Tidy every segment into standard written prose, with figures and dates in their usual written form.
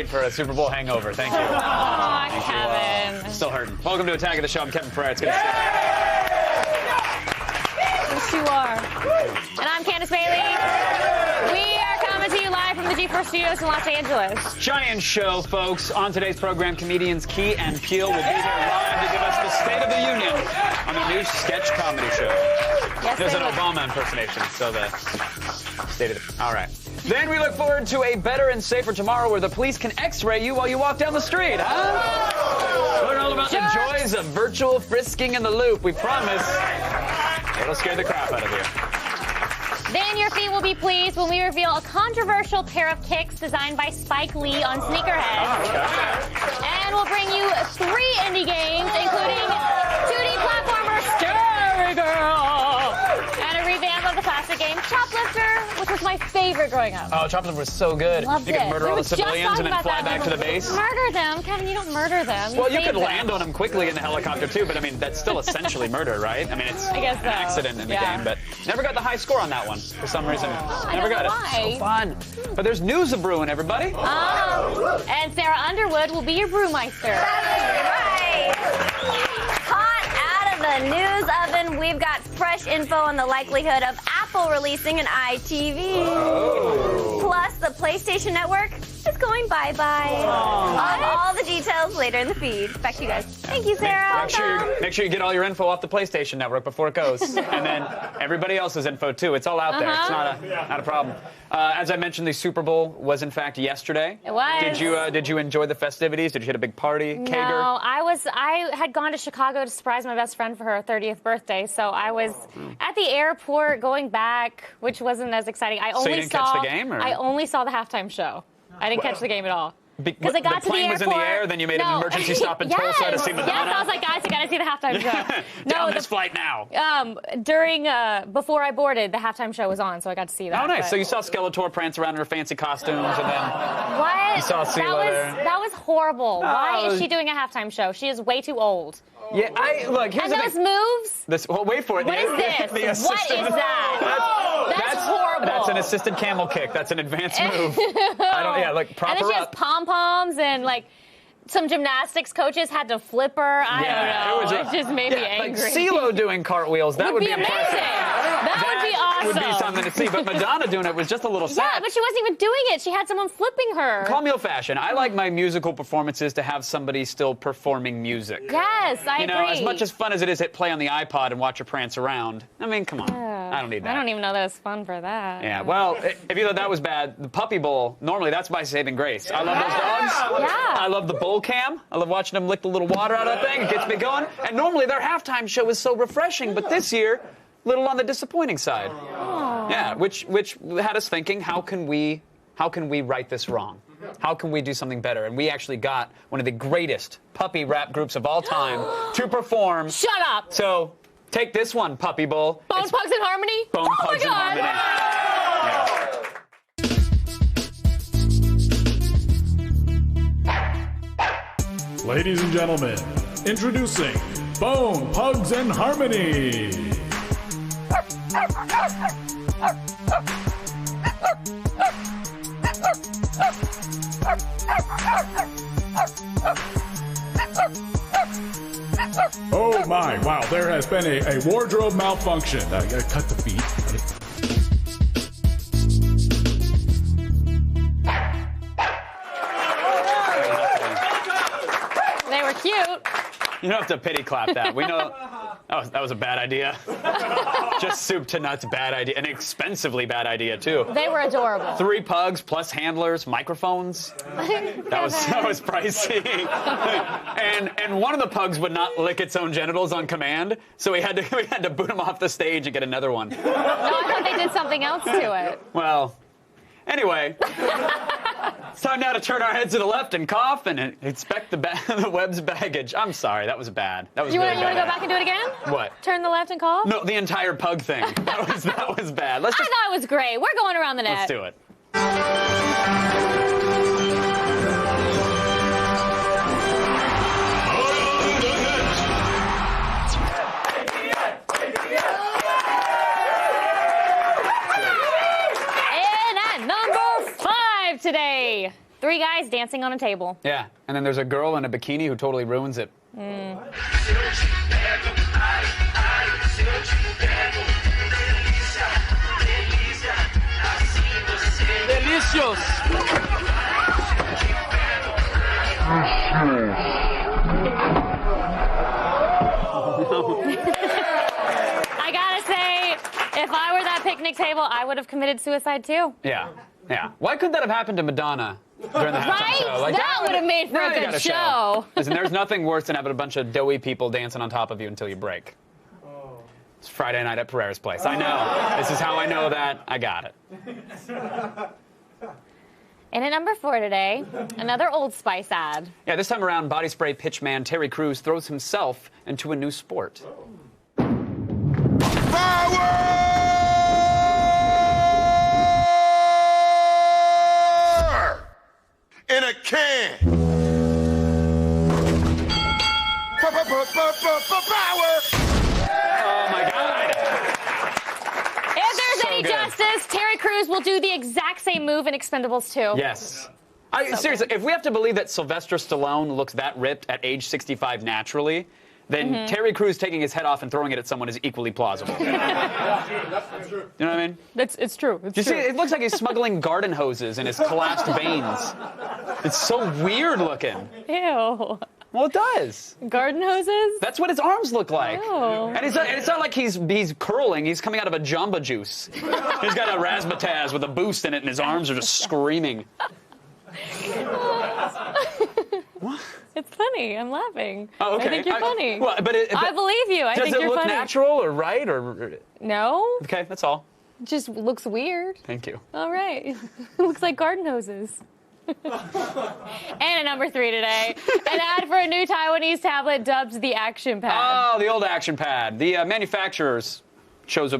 great for a Super Bowl hangover. Thank you. Aw, Kevin. Still hurting. Welcome to Attack of the Show. I'm Kevin Pereira. It's good to see you. Yes, you are. And I'm Candace Bailey. We are coming to you live from the G4 Studios in Los Angeles. Giant show, folks. On today's program, comedians Key and Peele will be here live to give us the State of the Union on the new sketch comedy show. Yes, There's an Obama impersonation, so the State of the... All right. Then we look forward to a better and safer tomorrow where the police can x-ray you while you walk down the street, huh? Learn all about the joys of virtual frisking in the loop. We promise it'll scare the crap out of you. Then your feet will be pleased when we reveal a controversial pair of kicks designed by Spike Lee on Sneakerheads. And we'll bring you 3 indie games, including 2D platformer Scary Girl, and a revamp of the classic game Choplifter, which was my favorite growing up. Oh, Choplifter was so good. Loved you could murder all the civilians and then fly back to the base. Murder them. Kevin, you don't murder them. Well, you could land on them quickly in the helicopter, too, but I mean, that's still essentially murder, right? I mean, it's an accident in the game, but never got the high score on that one for some reason. Never got it. So fun. But there's news of brewing, everybody. And Sarah Underwood will be your brewmeister. Right. Hot out of the news oven, we've got fresh info on the likelihood of Apple releasing an iTV. Plus, the PlayStation Network is going bye-bye. All the details later in the feed. Back to you guys. Thank you, Sarah. Make sure you get all your info off the PlayStation Network before it goes. And then everybody else's info, too. It's all out there. It's not a problem. As I mentioned, the Super Bowl was, in fact, yesterday. It was. Did you enjoy the festivities? Did you hit a big party? No, I had gone to Chicago to surprise my best friend for her 30th birthday, so I was at the airport going back, which wasn't as exciting. So you didn't catch the game? Or? I only saw the halftime show. I didn't catch the game at all. Because I got the plane was in the air, then you made an emergency stop in Tulsa to see Madonna? Yes, I was like, guys, you got to see the halftime show. Down this flight now. Before I boarded, the halftime show was on, so I got to see that. Oh, nice. But... So you saw Skeletor prance around in her fancy costumes, and then what? You saw Sela there. That was horrible. Why is she doing a halftime show? She is way too old. Yeah, look, here's and those moves? Wait for it. What is this? What is that? That's horrible. That's an assisted camel kick. That's an advanced move. Prop and her it's just pom-poms and, some gymnastics coaches had to flip her. I don't know. It just made me angry. Like CeeLo doing cartwheels, that would be amazing. impressive. That would be awesome. Would be something to see. But Madonna doing it was just a little sad. Yeah, but she wasn't even doing it. She had someone flipping her. Call me old-fashioned. I like my musical performances to have somebody still performing music. Yes, I agree. As much as fun as it is, hit play on the iPod and watch her prance around. I mean, come on. I don't need that. I don't even know that it's fun for that. Yeah, well, if you thought that was bad, the Puppy Bowl, normally that's my saving grace. I love those dogs. Yeah. I love the bowl cam. I love watching them lick the little water out of that thing. It gets me going. And normally their halftime show is so refreshing, but this year, a little on the disappointing side. Yeah, which had us thinking, how can we right this wrong? How can we do something better? And we actually got one of the greatest puppy rap groups of all time to perform. Shut up! So, take this one, Puppy Bowl. Bone Pugs in Harmony? Bone Pugs in Harmony. Ladies and gentlemen, introducing Bone Pugs in Harmony. Oh my, wow, there has been a wardrobe malfunction. Cut the beat. They were cute. You don't have to pity clap that. We know that was a bad idea. Just soup to nuts, bad idea. An expensively bad idea, too. They were adorable. 3 pugs plus handlers, microphones. That was pricey. and one of the pugs would not lick its own genitals on command, so we had to boot him off the stage and get another one. No, I thought they did something else to it. Well, anyway. It's time now to turn our heads to the left and cough and inspect the web's baggage. I'm sorry, that was bad. That was You really want to bad. go back and do it again? What? Turn the left and cough? No, the entire pug thing. That was bad. I thought it was great. We're going around the net. Let's do it. And at number 5 today, 3 guys dancing on a table. Yeah, and then there's a girl in a bikini who totally ruins it. Delicious. I gotta say, if I were that picnic table, I would have committed suicide too. Yeah. Why couldn't that have happened to Madonna during the halftime Right? show? Like, That would have made for a now you good got a show. Listen, there's nothing worse than having a bunch of doughy people dancing on top of you until you break. It's Friday night at Pereira's place. I know. This is how I know that. I got it. And at number 4 today, another Old Spice ad. Yeah, this time around, body spray pitchman Terry Crews throws himself into a new sport. Power in a can. Power. Oh, my God. If there's So any good. justice, Terry Crews will do the exact same move in Expendables 2. Yes. Seriously, if we have to believe that Sylvester Stallone looks that ripped at age 65 naturally, then Terry Crews taking his head off and throwing it at someone is equally plausible. You know what I mean? It's true. You see, it looks like he's smuggling garden hoses in his collapsed veins. It's so weird looking. Ew. Well, it does. Garden hoses? That's what his arms look like. Oh. And it's not like he's curling. He's coming out of a Jamba Juice. He's got a razzmatazz with a boost in it, and his arms are just screaming. What? It's funny. I'm laughing. Oh, okay. I think you're funny. Well, but I believe you. I think does it you're look funny. natural or right or? No, Okay, that's all. it just looks weird. Thank you. All right. It looks like garden hoses. And at number 3 today, an ad for a new Taiwanese tablet dubbed the Action Pad. Oh, the old Action Pad. The manufacturers chose a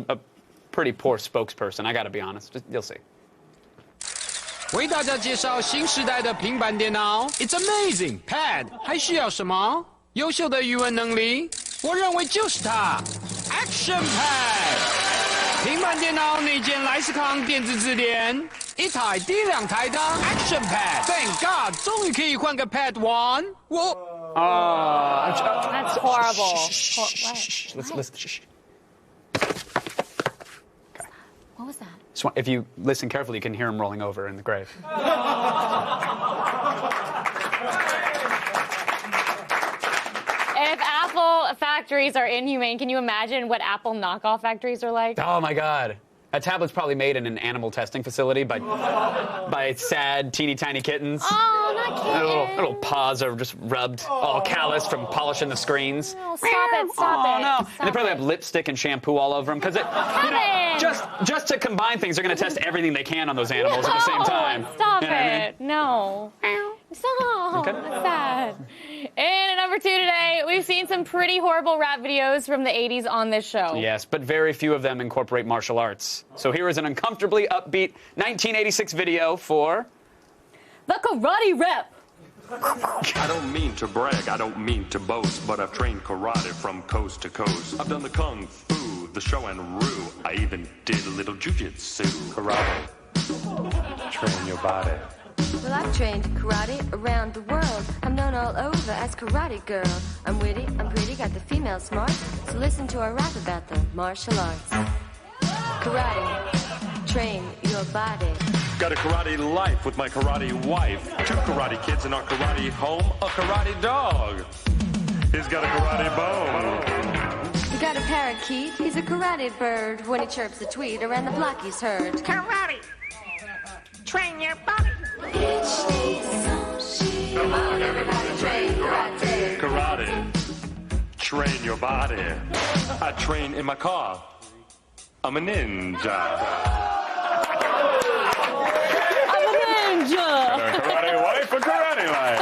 pretty poor spokesperson. I got to be honest. You'll see. 为大家介绍新时代的平板电脑 ，It's amazing Pad， 还需要什么？优秀的语文能力，我认为就是它 ，Action Pad。平板电脑内建莱斯康电子字典，一台抵2台的 Action Pad。Thank God， 终于可以换个 Pad One。我 That's horrible. Listen. What was that? If you listen carefully, you can hear him rolling over in the grave. If Apple factories are inhumane, can you imagine what Apple knockoff factories are like? Oh my God. A tablet's probably made in an animal testing facility by sad, teeny tiny kittens. Oh, not kidding. Little paws are just rubbed, all calloused from polishing the screens. Oh, stop it, stop Oh it. no! Stop And they probably it. have lipstick and shampoo all over them because just to combine things, they're going to test everything they can on those animals at the same time. Stop You know what I mean? it. No. Stop. Okay. That's sad. And at number 2 today, we've seen some pretty horrible rap videos from the 80s on this show. Yes, but very few of them incorporate martial arts. So here is an uncomfortably upbeat 1986 video for The Karate Rep. I don't mean to brag, I don't mean to boast, but I've trained karate from coast to coast. I've done the kung fu, the show and rue. I even did a little jujitsu. Karate. Train your body. Well, I've trained karate around the world. I'm known all over as Karate Girl. I'm witty, I'm pretty, got the female smart. So listen to our rap about the martial arts. Karate, train your body. Got a karate life with my karate wife. 2 karate kids in our karate home. A karate dog. He's got a karate bone. You got a parakeet, he's a karate bird. When he chirps a tweet, around the block he's heard. Karate. Train your body. Karate. Train your body. I train in my car. I'm a ninja. I'm a ninja. Karate wife, a karate life.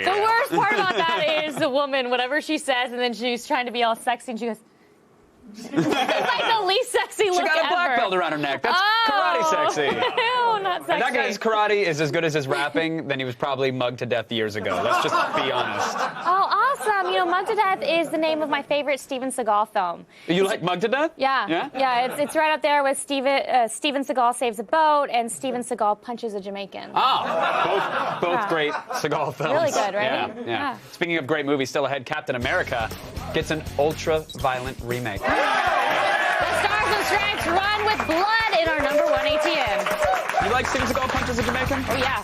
The worst part about that is the woman, whatever she says, and then she's trying to be all sexy, and she goes, it's like the least sexy look She got a black ever. belt around her neck. That's karate sexy. Ew, no. not If sexy. that guy's karate is as good as his rapping, then he was probably mugged to death years ago. Let's just be honest. Oh, awesome. You know, Mugged to Death is the name of my favorite Steven Seagal film. You like Mugged to Death? Yeah. Yeah? It's right up there with Steven Seagal saves a boat and Steven Seagal punches a Jamaican. Oh, both great Seagal films. Really good, right? Yeah. Speaking of great movies still ahead, Captain America gets an ultra-violent remake. The Stars and Stripes run with blood in our #1 ATM. You like Steven Seagal punches a Jamaican? Oh, yeah.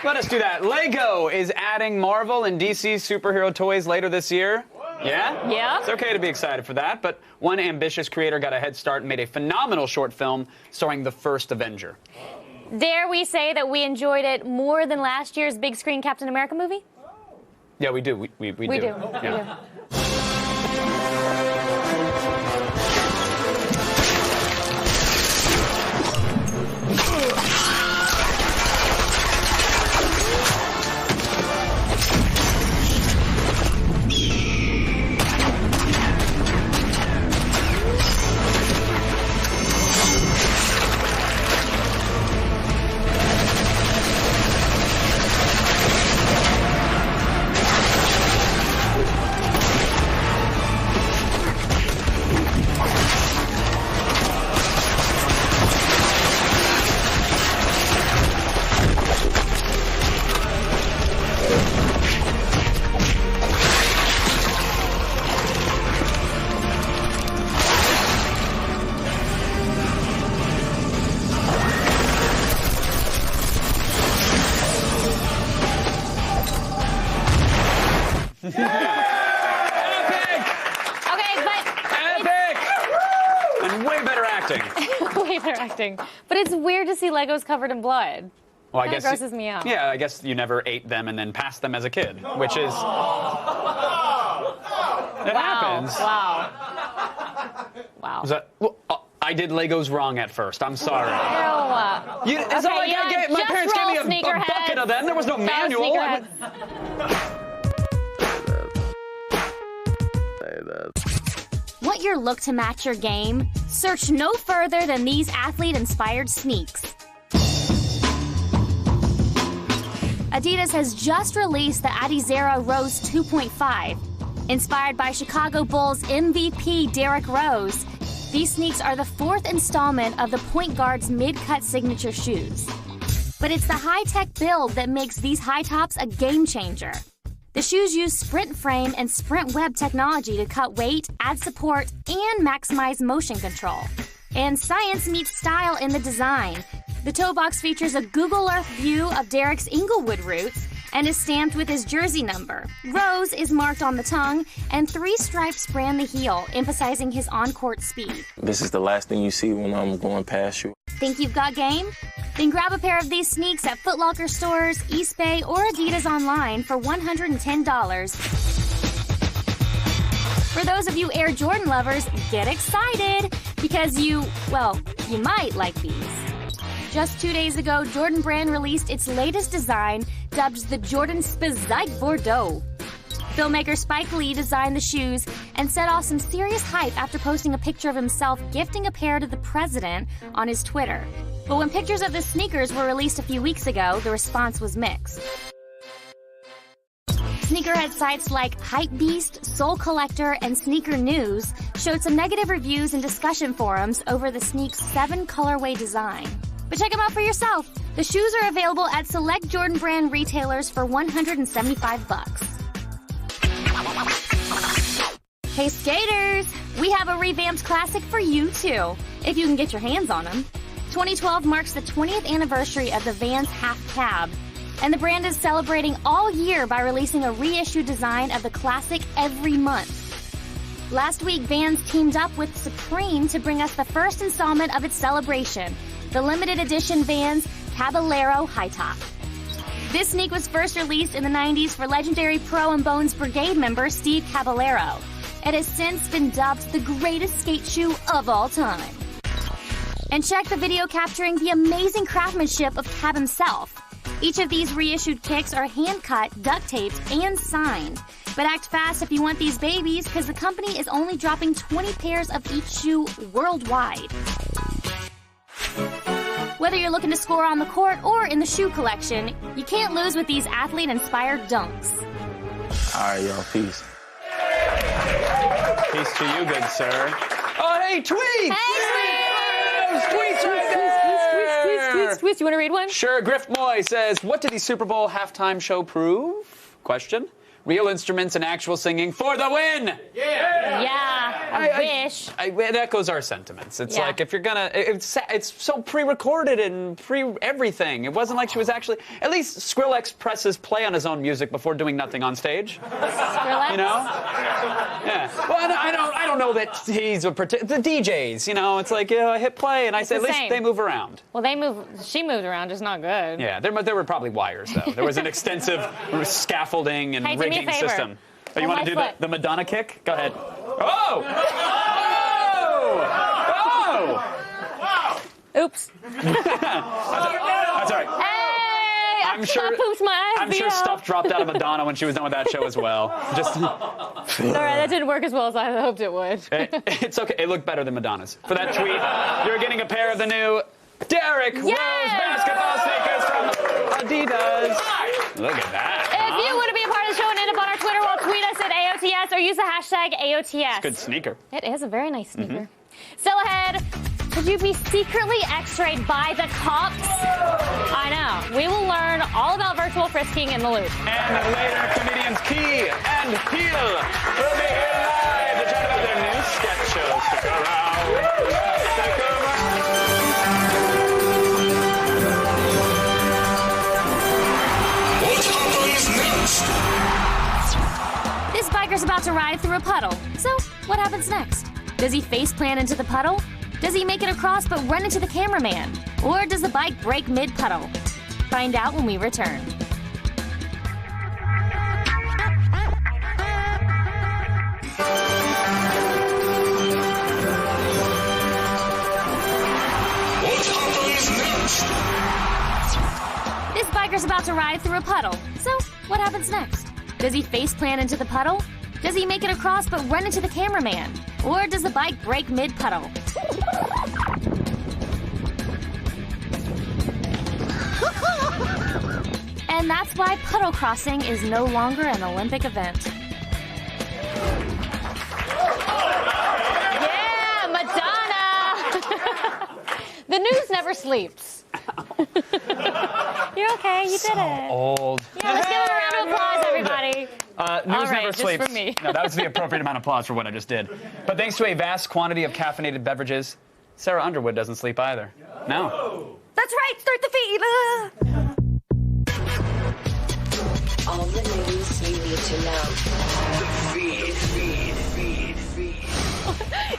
Let us do that. Lego is adding Marvel and DC superhero toys later this year. Yeah? Yeah. It's okay to be excited for that, but one ambitious creator got a head start and made a phenomenal short film starring the first Avenger. Dare we say that we enjoyed it more than last year's big screen Captain America movie? Yeah, we do. We do. We do. Yeah. Way better acting. But it's weird to see Legos covered in blood. Well, I That guess grosses me out. Yeah, I guess you never ate them and then passed them as a kid, which is it happens. Wow. Wow. Was that, well, I did Legos wrong at first. I'm sorry. Ew. It's not like my parents gave me a bucket of them. There was no manual. Want your look to match your game? Search no further than these athlete-inspired sneaks. Adidas has just released the Adizero Rose 2.5. Inspired by Chicago Bulls MVP Derrick Rose, these sneaks are the fourth installment of the point guard's mid-cut signature shoes. But it's the high-tech build that makes these high tops a game changer. The shoes use sprint frame and sprint web technology to cut weight, add support, and maximize motion control. And science meets style in the design. The toe box features a Google Earth view of Derrick's Inglewood roots and is stamped with his jersey number. Rose is marked on the tongue, and 3 stripes brand the heel, emphasizing his on-court speed. This is the last thing you see when I'm going past you. Think you've got game? Then grab a pair of these sneaks at Foot Locker stores, Eastbay, or Adidas online for $110. For those of you Air Jordan lovers, get excited because you might like these. Just 2 days ago, Jordan Brand released its latest design, dubbed the Jordan Spizike Bordeaux. Filmmaker Spike Lee designed the shoes and set off some serious hype after posting a picture of himself gifting a pair to the president on his Twitter. But when pictures of the sneakers were released a few weeks ago, the response was mixed. Sneakerhead sites like Hypebeast, Soul Collector, and Sneaker News showed some negative reviews and discussion forums over the sneak's 7 colorway design. But check them out for yourself. The shoes are available at select Jordan Brand retailers for $175. Hey skaters, we have a revamped classic for you too, if you can get your hands on them. 2012 marks the 20th anniversary of the Vans Half Cab, and the brand is celebrating all year by releasing a reissued design of the classic every month. Last week, Vans teamed up with Supreme to bring us the first installment of its celebration, the limited edition Vans Caballero High Top. This sneak was first released in the 90s for legendary Pro and Bones Brigade member Steve Caballero. It has since been dubbed the greatest skate shoe of all time. And check the video capturing the amazing craftsmanship of Cab himself. Each of these reissued kicks are hand-cut, duct-taped, and signed. But act fast if you want these babies, because the company is only dropping 20 pairs of each shoe worldwide. Whether you're looking to score on the court or in the shoe collection, you can't lose with these athlete-inspired dunks. All right, y'all. Peace. Peace to you, good sir. Oh, hey, tweets! Hey, tweets right there! Tweets. You want to read one? Sure. Griff Moy says, what did the Super Bowl halftime show prove? Question. Real instruments and actual singing for the win! Yeah, I wish. It echoes our sentiments. It's like, if you're gonna... It's so pre-recorded and pre-everything. It wasn't like she was actually... At least Skrillex presses play on his own music before doing nothing on stage. Skrillex? You know? Yeah. Well, I don't know that he's the DJs, you know? It's like, I hit play, and I say, at least they move around. Well, she moved around, just not good. Yeah, there were probably wires, though. There was an extensive scaffolding and rigging system. Oh, you want to do the Madonna kick? Go ahead. Oh! Oh! Oops. That's all right. Hey! I'm sure stuff dropped out of Madonna when she was done with that show as well. Just. All right, that didn't work as well as I hoped it would. It's okay. It looked better than Madonna's. For that tweet, you're getting a pair of the new Derrick Rose basketball sneakers from Adidas. Look at that. If you want to be a part of the show and end up on our Twitter, well, tweet us at AOTS or use the hashtag AOTS. Good sneaker. It is a very nice sneaker. Still ahead, could you be secretly x-rayed by the cops? I know. We will learn all about virtual frisking in the loop. And later, comedians Key and Peele will be here live to chat about their new sketch show. Stick around. Stick around. This biker's about to ride through a puddle. So, what happens next? Does he face plant into the puddle? Does he make it across but run into the cameraman? Or does the bike break mid-puddle? Find out when we return. This biker's about to ride through a puddle. So, what happens next? Does he face plant into the puddle? Does he make it across but run into the cameraman? Or does the bike break mid-puddle? And that's why puddle crossing is no longer an Olympic event. Yeah, Madonna! The news never sleeps. You're okay, you did it. Old. Yeah, let's give it a round of applause, everybody. News never just sleeps. for me. No, that was the appropriate amount of applause for what I just did. But thanks to a vast quantity of caffeinated beverages, Sarah Underwood doesn't sleep either. No. That's right, start the feed. All the news you need to know. The feed.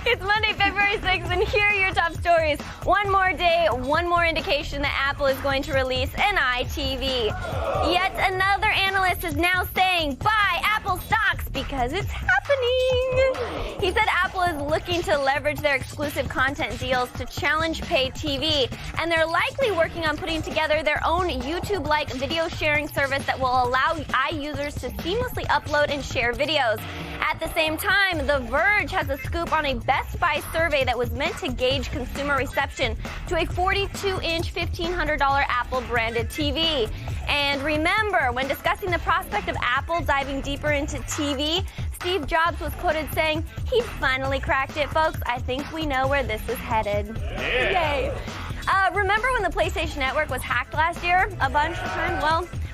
It's Monday, February 6th, and here are your top stories. One more day, one more indication that Apple is going to release an iTV. Yet another analyst is now saying buy Apple stocks because it's happening. He said Apple is looking to leverage their exclusive content deals to challenge pay TV, and they're likely working on putting together their own YouTube-like video sharing service that will allow iUsers to seamlessly upload and share videos. At the same time, The Verge has a scoop on a Best Buy survey that was meant to gauge consumer reception to a 42-inch, $1,500 Apple-branded TV. And remember, when discussing the prospect of Apple diving deeper into TV, Steve Jobs was quoted saying, "He finally cracked it, folks. I think we know where this is headed." Yeah. Yay. Remember when the PlayStation Network was hacked last year a bunch of times?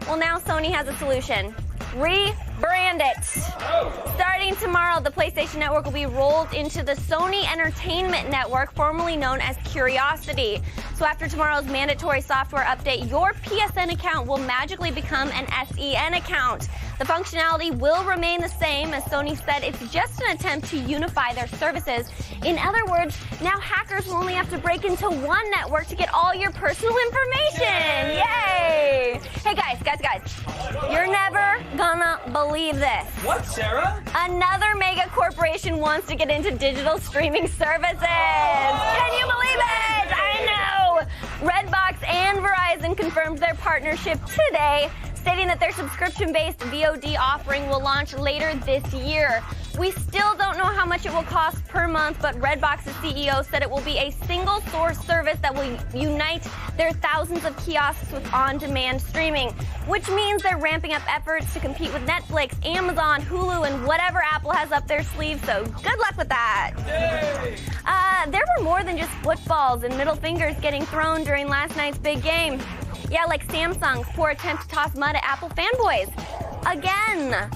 Well, now Sony has a solution. Rebrand it. Starting tomorrow, the PlayStation Network will be rolled into the Sony Entertainment Network, formerly known as Curiosity. So after tomorrow's mandatory software update, your PSN account will magically become an SEN account. The functionality will remain the same, as Sony said it's just an attempt to unify their services. In other words, now hackers will only have to break into one network to get all your personal information. Yay! Hey guys. You're never gonna believe this. What, Sarah? Another mega corporation wants to get into digital streaming services. Can you believe it? I know. Redbox and Verizon confirmed their partnership today, stating that their subscription-based VOD offering will launch later this year. We still don't know how much it will cost per month, but Redbox's CEO said it will be a single-source service that will unite their thousands of kiosks with on-demand streaming, which means they're ramping up efforts to compete with Netflix, Amazon, Hulu, and whatever Apple has up their sleeve, so good luck with that. There were more than just footballs and middle fingers getting thrown during last night's big game. Yeah, like Samsung's poor attempt to toss mud at Apple fanboys. Again.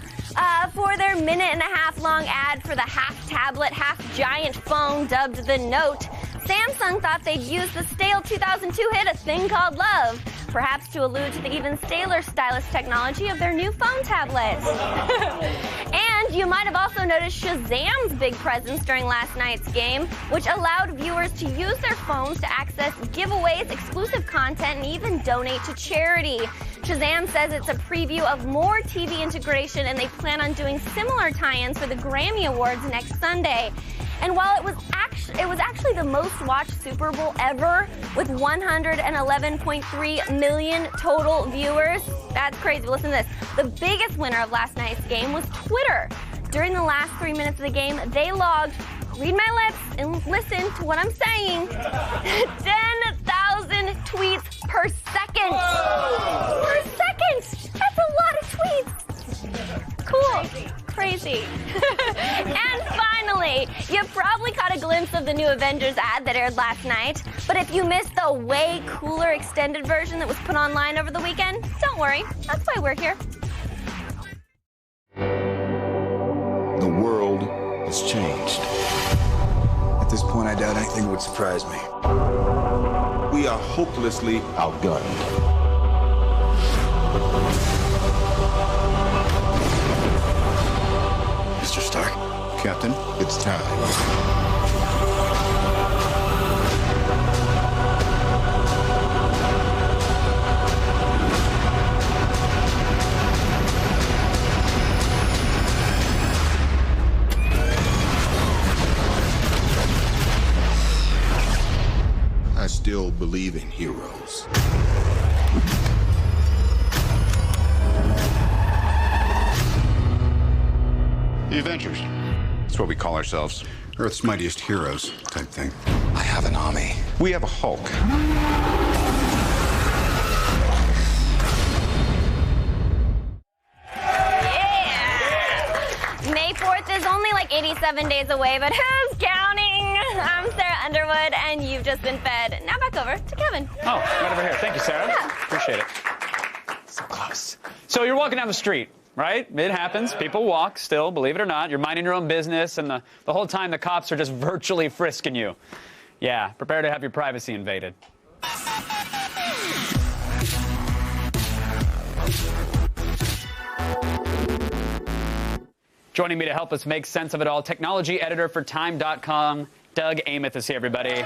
For their minute-and-a-half-long ad for the half-tablet, half-giant phone dubbed the Note, Samsung thought they'd use the stale 2002 hit A Thing Called Love, perhaps to allude to the even staler stylus technology of their new phone tablet. And you might have also noticed Shazam's big presence during last night's game, which allowed viewers to use their phones to access giveaways, exclusive content, and even donate to charity. Shazam says it's a preview of more TV integration, and they plan on doing similar tie-ins for the Grammy Awards next Sunday. And while it was actually the most watched Super Bowl ever, with 111.3 million total viewers, that's crazy. Listen to this. The biggest winner of last night's game was Twitter. During the last 3 minutes of the game, they logged, read my lips and listen to what I'm saying, 10,000 tweets per second. Whoa. Per second! That's a lot of tweets. Cool. Crazy. And finally, you probably caught a glimpse of the new Avengers ad that aired last night. But if you missed the way cooler extended version that was put online over the weekend, don't worry. That's why we're here. The world has changed. At this point, I doubt anything would surprise me. We are hopelessly outgunned. Mr. Stark. Captain, it's time. I still believe in heroes. The Avengers. That's what we call ourselves. Earth's mightiest heroes type thing. I have an army. We have a Hulk. Yeah! May 4th is only like 87 days away, but who's counting? I'm Sarah Underwood, and you've just been fed. Now back over to Kevin. Oh, right over here. Thank you, Sarah. Yeah. Appreciate it. So close. So you're walking down the street. Right? It happens. People walk still, believe it or not. You're minding your own business, and the whole time the cops are just virtually frisking you. Yeah, prepare to have your privacy invaded. Joining me to help us make sense of it all, technology editor for Time.com, Doug Aamoth is here, everybody.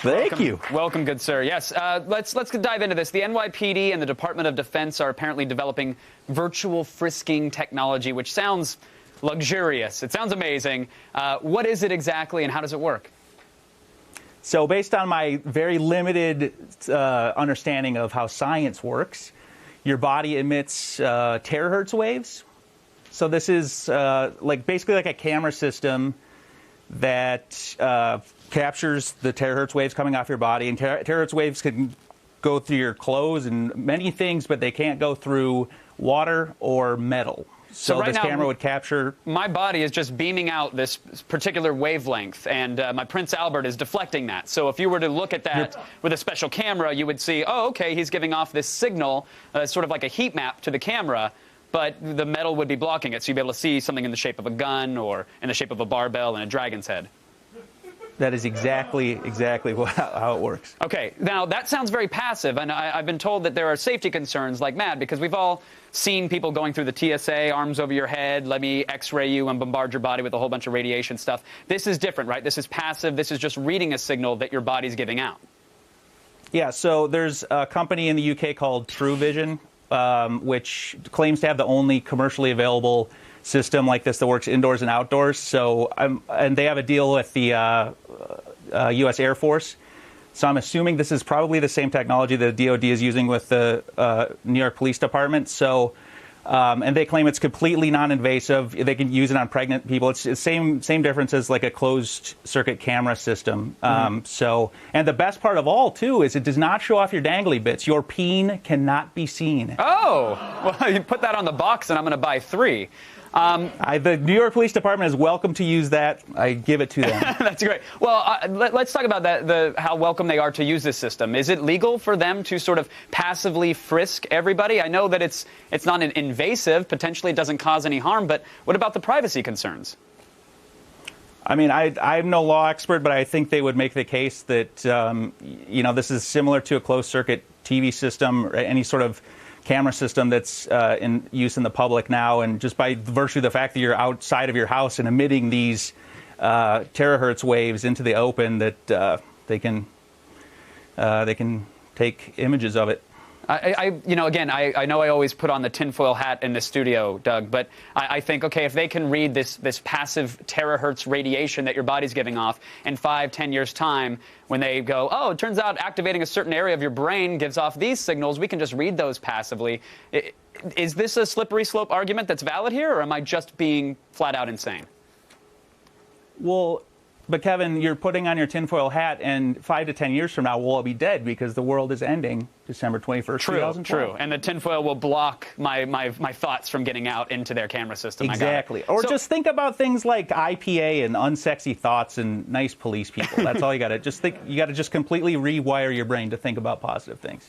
Thank you. Welcome, good sir. Yes, let's dive into this. The NYPD and the Department of Defense are apparently developing virtual frisking technology, which sounds luxurious. It sounds amazing. What is it exactly, and how does it work? So based on my very limited understanding of how science works, your body emits terahertz waves. So this is basically like a camera system that captures the terahertz waves coming off your body. And terahertz waves can go through your clothes and many things, but they can't go through water or metal. So right this now, camera would capture... My body is just beaming out this particular wavelength, and my Prince Albert is deflecting that. So if you were to look at that with a special camera, you would see, oh, okay, he's giving off this signal, sort of like a heat map to the camera, but the metal would be blocking it, so you'd be able to see something in the shape of a gun or in the shape of a barbell and a dragon's head. That is exactly how it works. Okay, now that sounds very passive, and I've been told that there are safety concerns like mad, because we've all seen people going through the TSA, arms over your head, let me x-ray you and bombard your body with a whole bunch of radiation stuff. This is different, right? This is passive. This is just reading a signal that your body's giving out. Yeah, so there's a company in the UK called True Vision, which claims to have the only commercially available system like this that works indoors and outdoors. So, and they have a deal with the U.S. Air Force. So I'm assuming this is probably the same technology that the DoD is using with the New York Police Department. So, and they claim it's completely non-invasive. They can use it on pregnant people. It's the same difference as like a closed-circuit camera system. So, and the best part of all, too, is it does not show off your dangly bits. Your peen cannot be seen. Oh, well, you put that on the box, and I'm going to buy 3. The New York Police Department is welcome to use that. I give it to them. That's great. Well, let's talk about that. How welcome they are to use this system. Is it legal for them to sort of passively frisk everybody? I know that it's not invasive. Potentially, it doesn't cause any harm. But what about the privacy concerns? I mean, I'm no law expert, but I think they would make the case that this is similar to a closed-circuit TV system or any sort of camera system that's in use in the public now, and just by virtue of the fact that you're outside of your house and emitting these terahertz waves into the open, that they can take images of it. I know I always put on the tinfoil hat in the studio, Doug, but I think, okay, if they can read this passive terahertz radiation that your body's giving off in 5-10 years' time, when they go, oh, it turns out activating a certain area of your brain gives off these signals, we can just read those passively. Is this a slippery slope argument that's valid here, or am I just being flat out insane? Well, but Kevin, you're putting on your tinfoil hat, and 5 to 10 years from now, we'll all be dead because the world is ending December 21st, 2012. True. And the tinfoil will block my thoughts from getting out into their camera system. Exactly. Or just think about things like IPA and unsexy thoughts and nice police people. That's all you got to just think. You got to just completely rewire your brain to think about positive things.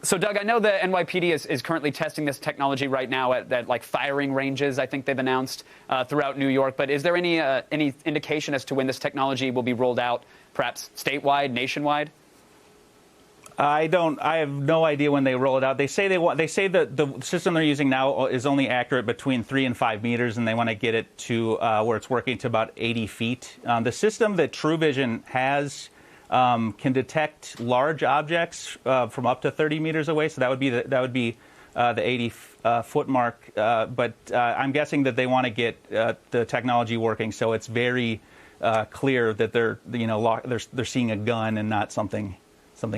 So, Doug, I know the NYPD is currently testing this technology right now at like firing ranges, I think they've announced, throughout New York. But is there any indication as to when this technology will be rolled out, perhaps statewide, nationwide? I have no idea when they roll it out. They say that the system they're using now is only accurate between 3 and 5 meters, and they want to get it to where it's working to about 80 feet. The system that True Vision has can detect large objects from up to 30 meters away, so that would be the 80-foot mark. But I'm guessing that they want to get the technology working, so it's very clear that they're seeing a gun and not something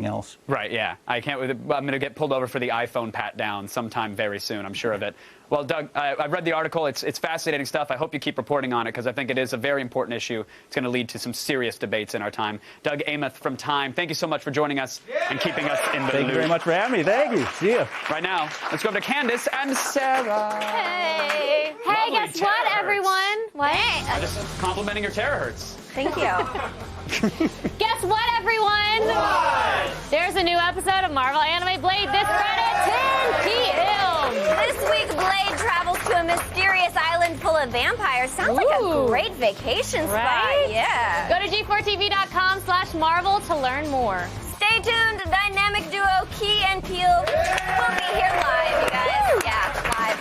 else. Right, yeah. I'm going to get pulled over for the iPhone pat down sometime very soon, I'm sure of it. Well, Doug, I've read the article. It's fascinating stuff. I hope you keep reporting on it, because I think it is a very important issue. It's going to lead to some serious debates in our time. Doug Aamoth from Time, thank you so much for joining us and keeping us in the loop. Thank you very much for having me. Thank you. See you. Right now, let's go over to Candace and Sarah. Hey. Hey, Lovely guess what, everyone? What? I'm just complimenting your terahertz. Thank you. Guess what, everyone? What? There's a new episode of Marvel Anime Blade this Friday at 10 p.m. This week, Blade travels to a mysterious island full of vampires. Sounds like a great vacation spot. Yeah. Go to g4tv.com/Marvel to learn more. Stay tuned. Dynamic duo Key and Peele will be here live, you guys. Yeah, live.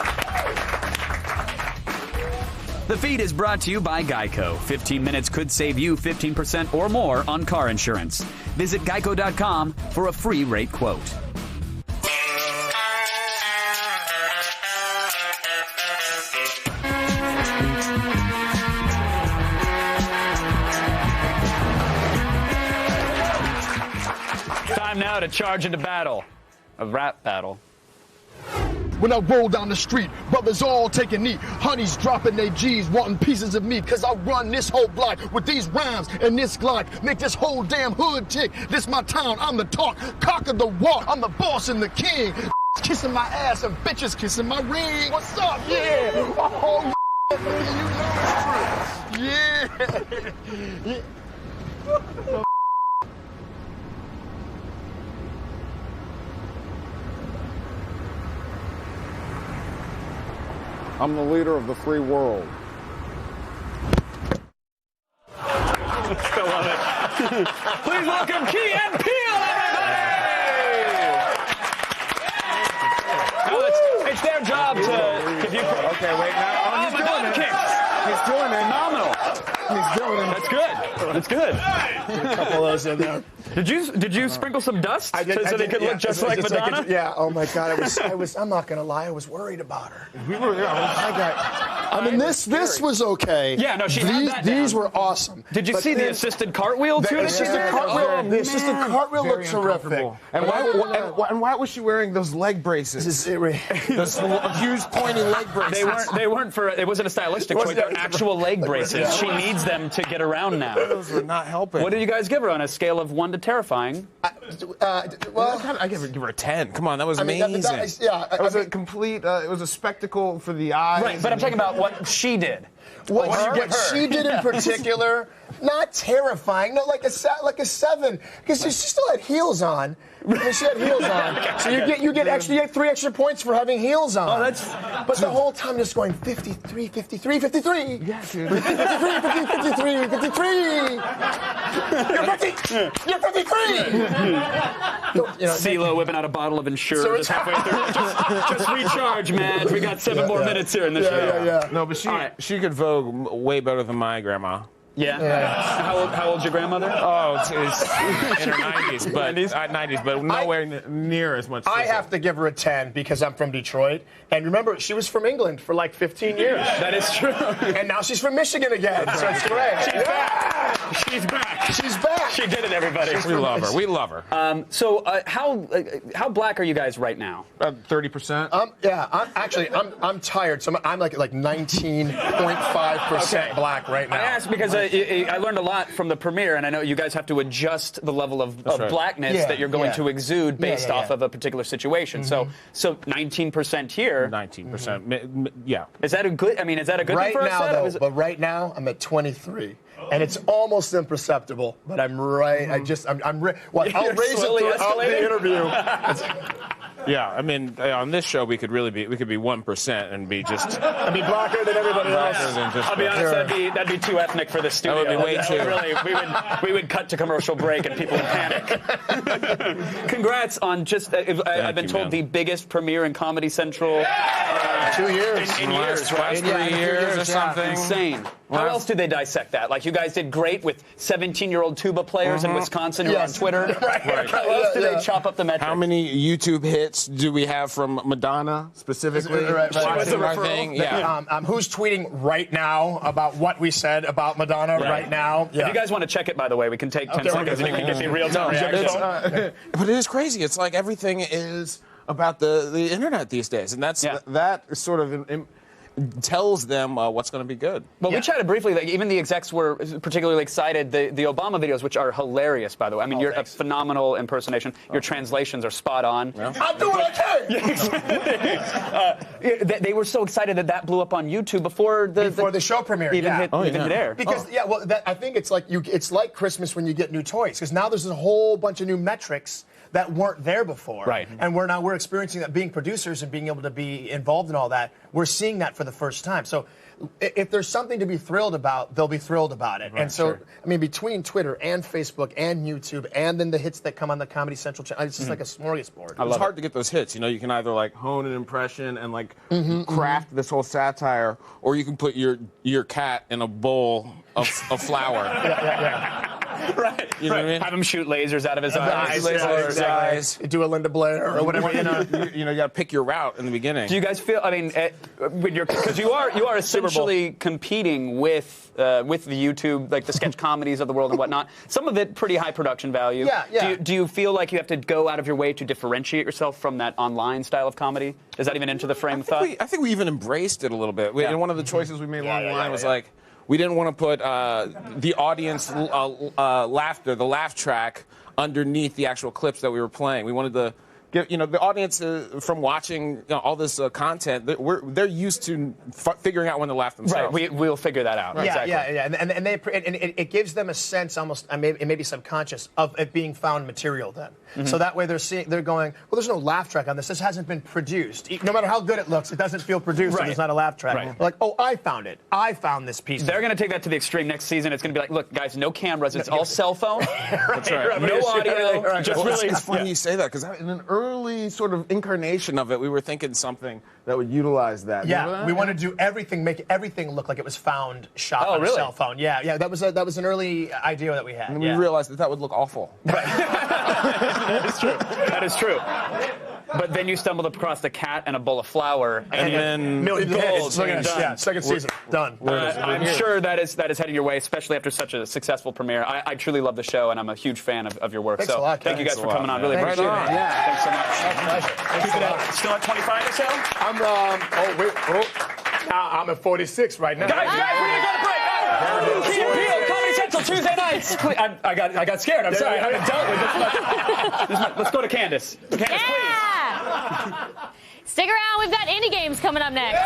The feed is brought to you by Geico. 15 minutes could save you 15% or more on car insurance. Visit geico.com for a free rate quote. Time now to charge into battle. A rap battle. When I roll down the street, brothers all taking knee, honeys dropping their G's, wanting pieces of me, cause I run this whole block with these rhymes and this Glock, make this whole damn hood tick. This my town, I'm the talk, cock of the walk, I'm the boss and the king. Kissing my ass and bitches kissing my ring. What's up? Yeah. Oh, yeah. Yeah. I'm the leader of the free world. Still love it. Please welcome Key and Peele, everybody! No, it's their job to give you. Okay, wait now. He's doing it. He's doing it. Phenomenal. He's doing it. That's good. That's good. A couple of those in there. Did you sprinkle some dust I did, so they could look just like Madonna? Oh my God, I'm not gonna lie, I was worried about her. We were, I mean, this was okay. Yeah, no, she had that These down. were awesome. Did you But see the then- assisted cartwheel too? The assisted cartwheel looked terrific. And why was she wearing those leg braces? Those huge pointy leg braces. They weren't for. It wasn't a stylistic choice. They're actual leg braces. She needs them to get around now. Those were not helping. What did you guys give her on a scale of 1 to terrifying? I give her a 10. Come on, that was amazing. It was a complete. It was a spectacle for the eyes. Right, but I'm talking about what she did. What she did in particular, not terrifying. No, like a 7, because she still had heels on. I mean, she had heels on, so you get 3 extra points for having heels on. But the whole time just going 53, 53, 53. Yeah, dude. 53, 53, 53. You're 53. CeeLo whipping out a bottle of Ensure just halfway through. Just recharge, Madge. We got 7 more minutes here in the show. Yeah. No, but she could Vogue way better than my grandma. Yeah. How old's your grandmother? Oh, it's in her 90s, but 90s, but nowhere near as much. I have to give her a 10 because I'm from Detroit, and remember, she was from England for like 15 years. That is true. And now she's from Michigan again, so it's great. She's back. She's back. She did it, everybody. We love her. We love her. So how black are you guys right now? 30%. I'm tired. So I'm like 19.5% black right now. I asked because I learned a lot from the premiere, and I know you guys have to adjust the level of blackness that you're going to exude based off of a particular situation. So 19% here. 19%. Yeah. Is that a good? I mean, is that a good right thing for now, us? but right now I'm at 23. And it's almost imperceptible, but I'm right. I'll raise it throughout the interview. Yeah, I mean, on this show we could be 1% and be just. I'd be blacker than everybody else. I'll be honest, that'd be too ethnic for the studio. That would be way too. Really, we would cut to commercial break and people would panic. Congrats on just. I've been told the biggest premiere in Comedy Central. 2 years. In years, right? 3 years or something. Insane. How else do they dissect that? Like, you guys did great with 17-year-old tuba players in Wisconsin who are on Twitter. Right. How else do they chop up the metrics? How many YouTube hits do we have from Madonna specifically? Right. Watching our thing? Yeah. Who's tweeting right now about what we said about Madonna right now? If you guys want to check it, by the way, we can take 10 seconds and you can get the real-time reaction. But it is crazy. It's like everything is about the internet these days, and that sort of tells them what's going to be good. Well, we chatted briefly. Like, even the execs were particularly excited. The Obama videos, which are hilarious, by the way. I mean, you're a phenomenal impersonation. Your translations are spot on. Yeah. I'm doing okay. They were so excited that blew up on YouTube before the show premiere. Even hit air. Because I think it's like Christmas when you get new toys. Because now there's a whole bunch of new metrics that weren't there before. Right. And we're experiencing that, being producers and being able to be involved in all that. We're seeing that for the first time. So if there's something to be thrilled about, they'll be thrilled about it. Right, and so, I mean, between Twitter and Facebook and YouTube and then the hits that come on the Comedy Central channel, it's just like a smorgasbord. It's hard to get those hits. You know, you can either like hone an impression and like craft this whole satire, or you can put your cat in a bowl of flour. Right. You know what I mean? Have him shoot lasers out of his eyes. Do a Linda Blair or whatever. You got to pick your route in the beginning. Do you guys feel? I mean, because you are essentially competing with the YouTube, like the sketch comedies of the world and whatnot. Some of it pretty high production value. Yeah. Do you feel like you have to go out of your way to differentiate yourself from that online style of comedy? Is that even into the frame of thought? I think we even embraced it a little bit. And one of the choices we made along the line was like, we didn't want to put the audience laughter, the laugh track, underneath the actual clips that we were playing. We wanted the the audience from watching all this content, they're used to figuring out when to laugh themselves. Right, we'll figure that out. Yeah, exactly. yeah. And it gives them a sense, almost, it may be subconscious, of it being found material then. Mm-hmm. So that way they're going, well, there's no laugh track on this. This hasn't been produced. No matter how good it looks, it doesn't feel produced. Right. There's not a laugh track. Right. Like, oh, I found it. I found this piece. They're going to take that to the extreme next season. It's going to be like, look, guys, no cameras. It's all cell phone. That's right. No audio. Just really. It's funny you say that because in an early sort of incarnation of it, we were thinking something that would utilize that. Yeah, we want to do everything, make everything look like it was found, shot on a cell phone. Yeah. That was an early idea that we had. And we realized that would look awful. Right. That is true. That is true. But then you stumbled across the cat and a bowl of flour, and then million hits. Yeah, second season done. I'm sure that is heading your way, especially after such a successful premiere. I truly love the show, and I'm a huge fan of your work. Thanks a lot, thank you guys for coming on. Really appreciate it. Yeah. Thanks so much. Keep it up. Still at 25 or so? I'm at 46 right now. Guys, we're gonna go to break. Peele, Comedy Central, Tuesday nights. I got scared. I'm sorry. I haven't dealt with this. Let's go to Candace. Candace, please. Stick around. We've got indie games coming up next.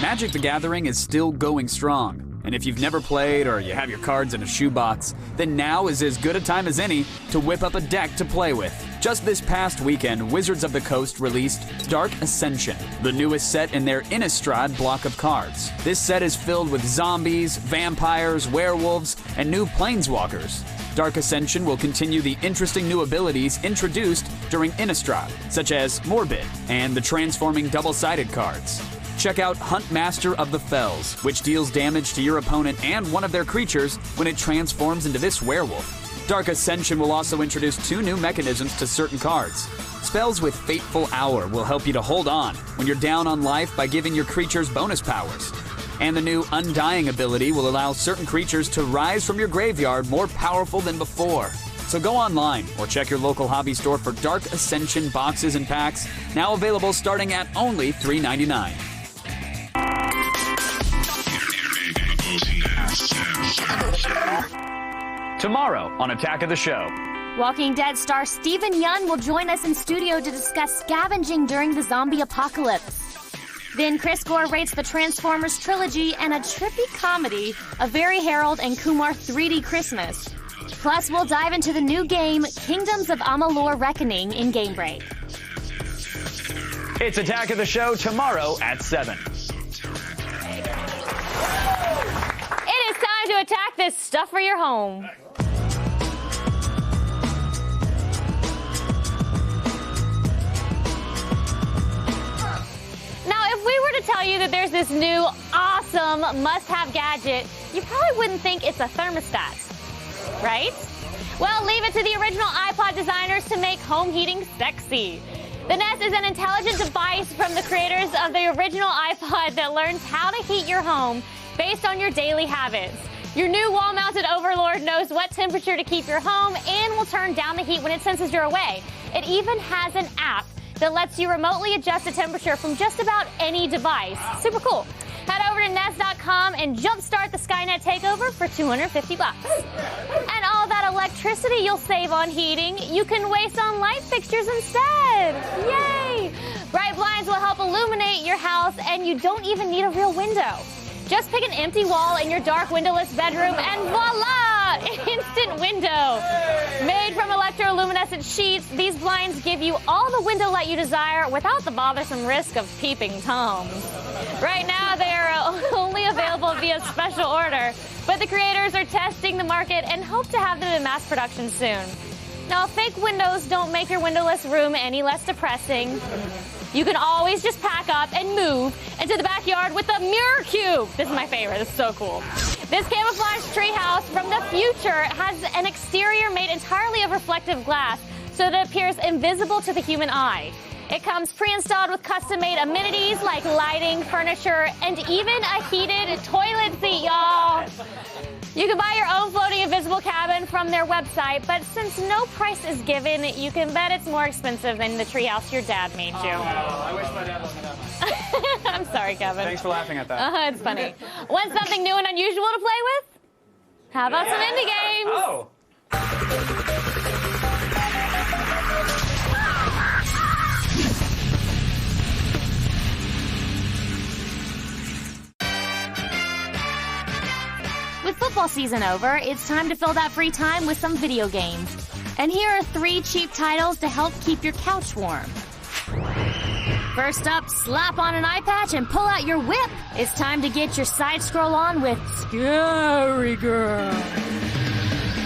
Magic the Gathering is still going strong. And if you've never played or you have your cards in a shoebox, then now is as good a time as any to whip up a deck to play with. Just this past weekend, Wizards of the Coast released Dark Ascension, the newest set in their Innistrad block of cards. This set is filled with zombies, vampires, werewolves, and new planeswalkers. Dark Ascension will continue the interesting new abilities introduced during Innistrad, such as Morbid and the transforming double-sided cards. Check out Hunt Master of the Fells, which deals damage to your opponent and one of their creatures when it transforms into this werewolf. Dark Ascension will also introduce 2 new mechanisms to certain cards. Spells with Fateful Hour will help you to hold on when you're down on life by giving your creatures bonus powers. And the new Undying ability will allow certain creatures to rise from your graveyard more powerful than before. So go online or check your local hobby store for Dark Ascension boxes and packs, now available starting at only $3.99. Tomorrow on Attack of the Show. Walking Dead star Steven Yeun will join us in studio to discuss scavenging during the zombie apocalypse. Then Chris Gore rates the Transformers trilogy and a trippy comedy, A Very Harold and Kumar 3D Christmas. Plus, we'll dive into the new game, Kingdoms of Amalur Reckoning, in Game Break. It's Attack of the Show tomorrow at 7. It is time to attack this stuff for your home. Now, if we were to tell you that there's this new awesome must-have gadget, you probably wouldn't think it's a thermostat, right? Well, leave it to the original iPod designers to make home heating sexy. The Nest is an intelligent device from the creators of the original iPod that learns how to heat your home based on your daily habits. Your new wall-mounted Overlord knows what temperature to keep your home and will turn down the heat when it senses you're away. It even has an app that lets you remotely adjust the temperature from just about any device. Super cool. Head over to Nest.com and jumpstart the Skynet takeover for $250. And all that electricity you'll save on heating, you can waste on light fixtures instead. Yay! Bright blinds will help illuminate your house, and you don't even need a real window. Just pick an empty wall in your dark windowless bedroom and voila! Instant window! Made from electroluminescent sheets, these blinds give you all the window light you desire without the bothersome risk of peeping Toms. Right now, they are only available via special order, but the creators are testing the market and hope to have them in mass production soon. Now, fake windows don't make your windowless room any less depressing. You can always just pack up and move into the backyard with a mirror cube. This is my favorite. This is so cool. This camouflage treehouse from the future has an exterior made entirely of reflective glass so that it appears invisible to the human eye. It comes pre-installed with custom-made amenities like lighting, furniture, and even a heated toilet seat, y'all. You can buy your own floating invisible cabin from their website, but since no price is given, you can bet it's more expensive than the treehouse your dad made you. I wish my dad wasn't that. I'm sorry, Kevin. Thanks for laughing at that. It's funny. Want something new and unusual to play with? How about some indie games? Oh. With football season over, it's time to fill that free time with some video games. And here are 3 cheap titles to help keep your couch warm. First up, slap on an eye patch and pull out your whip. It's time to get your side scroll on with Scary Girl.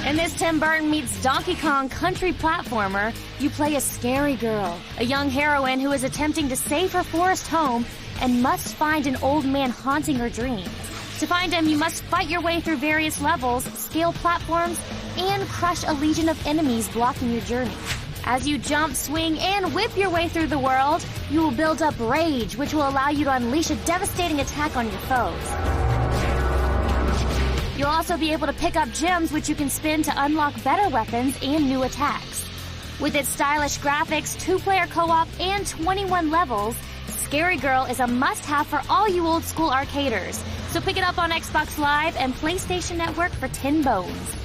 In this Tim Burton meets Donkey Kong country platformer, you play a scary girl, a young heroine who is attempting to save her forest home and must find an old man haunting her dreams. To find him, you must fight your way through various levels, scale platforms, and crush a legion of enemies blocking your journey. As you jump, swing, and whip your way through the world, you will build up rage, which will allow you to unleash a devastating attack on your foes. You'll also be able to pick up gems, which you can spin to unlock better weapons and new attacks. With its stylish graphics, 2-player co-op, and 21 levels, Scary Girl is a must-have for all you old-school arcaders. So pick it up on Xbox Live and PlayStation Network for 10 bones.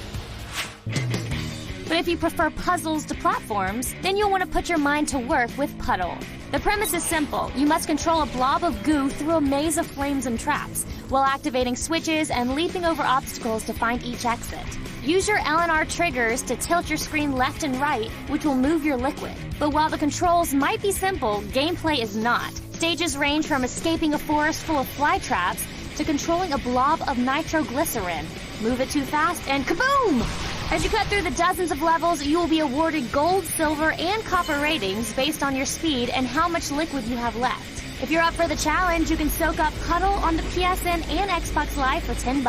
But if you prefer puzzles to platforms, then you'll want to put your mind to work with Puddle. The premise is simple. You must control a blob of goo through a maze of flames and traps, while activating switches and leaping over obstacles to find each exit. Use your L&R triggers to tilt your screen left and right, which will move your liquid. But while the controls might be simple, gameplay is not. Stages range from escaping a forest full of fly traps to controlling a blob of nitroglycerin. Move it too fast and kaboom! As you cut through the dozens of levels, you will be awarded gold, silver, and copper ratings based on your speed and how much liquid you have left. If you're up for the challenge, you can soak up Puddle on the PSN and Xbox Live for $10.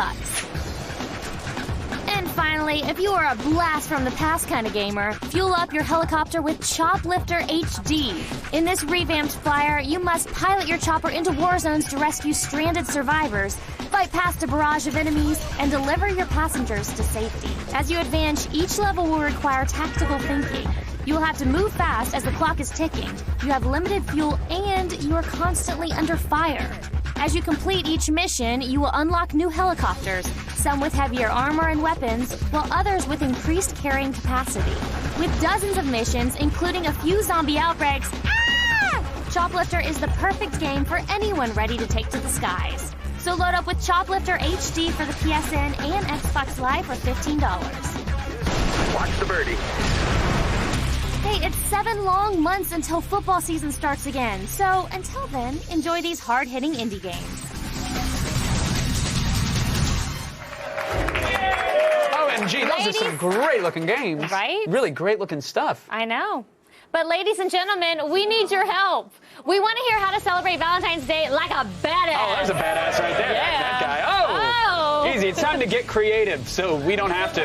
And finally, if you are a blast from the past kind of gamer, fuel up your helicopter with Choplifter HD. In this revamped flyer, you must pilot your chopper into war zones to rescue stranded survivors, fight past a barrage of enemies, and deliver your passengers to safety. As you advance, each level will require tactical thinking. You will have to move fast as the clock is ticking. You have limited fuel and you are constantly under fire. As you complete each mission, you will unlock new helicopters, some with heavier armor and weapons, while others with increased carrying capacity. With dozens of missions, including a few zombie outbreaks, Choplifter is the perfect game for anyone ready to take to the skies. So load up with Choplifter HD for the PSN and Xbox Live for $15. Watch the birdie. Hey, it's 7 long months until football season starts again. So until then, enjoy these hard-hitting indie games. OMG, those are some great-looking games. Right? Really great-looking stuff. I know. But ladies and gentlemen, we need your help. We want to hear how to celebrate Valentine's Day like a badass. Oh, there's a badass right there. Yeah. That guy. Oh, easy. It's time to get creative so we don't have to.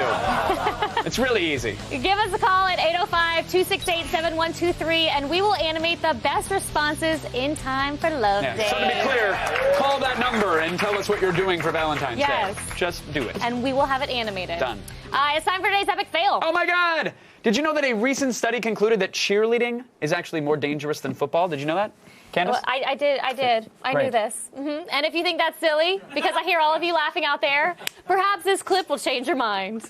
It's really easy. Give us a call at 805-268-7123, and we will animate the best responses in time for Love Day. So to be clear, call that number and tell us what you're doing for Valentine's Yes. Day. Just do it. And we will have it animated. Done. It's time for today's epic fail. Oh my God! Did you know that a recent study concluded that cheerleading is actually more dangerous than football? Did you know that, Candace? Well, I did. I knew this. And if you think that's silly, because I hear all of you laughing out there, perhaps this clip will change your mind.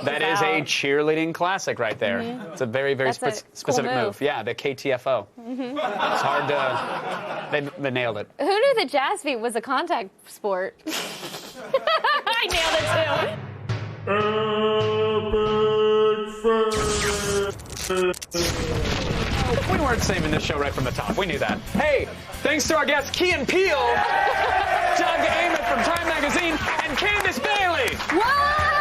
That is a cheerleading classic right there. It's a very, very specific cool move. Yeah, the KTFO. It's hard to... They nailed it. Who knew that jazz feet was a contact sport? I nailed it too. We weren't saving this show right from the top. We knew that. Hey, thanks to our guests, Peele, Doug Aamoth from Time Magazine, and Candace Bailey. What?